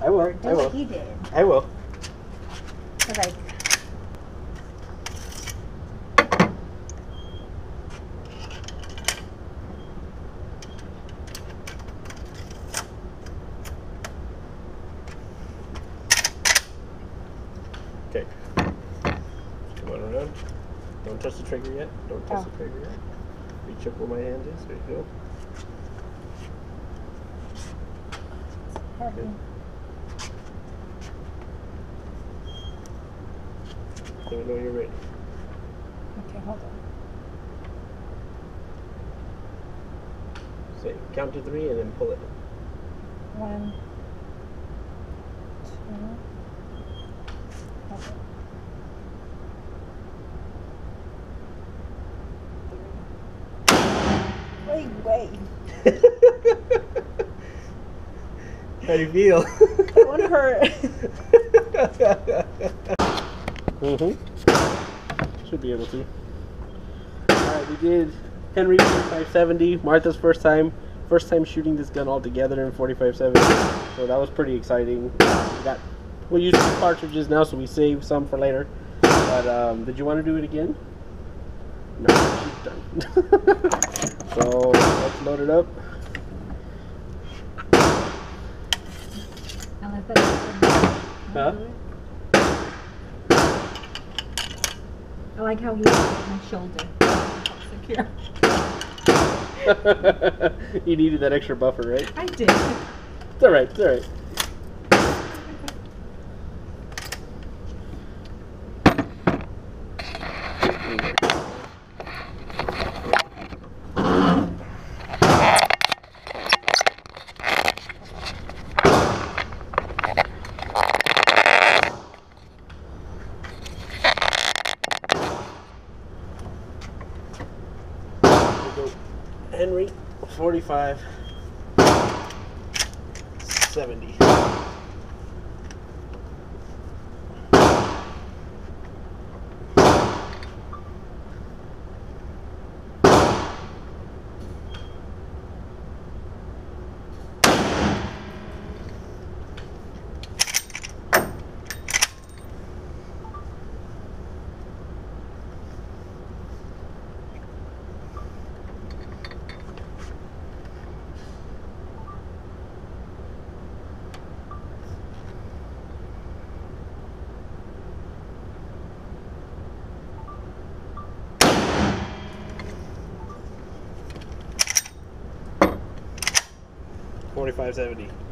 I will. Or do what he did. I will. Like, Okay. Come on around. Don't touch the trigger yet. Don't touch the trigger yet. Reach up where my hand is. There you go. heavy. Let me know you're ready. Okay, hold on. Say, count to 3 and then pull it. 1, 2, okay. Wait. How do you feel? That one hurt. Should be able to. Alright, we did Henry 4570, Martha's first time shooting this gun all together in 4570. So that was pretty exciting. We'll use 2 cartridges now, so we save some for later. But did you want to do it again? No, she's done. So let's load it up. I like that. Huh? I like how he has my shoulder. Secure. You needed that extra buffer, right? I did. It's alright, it's alright. Henry 4570. $45.70.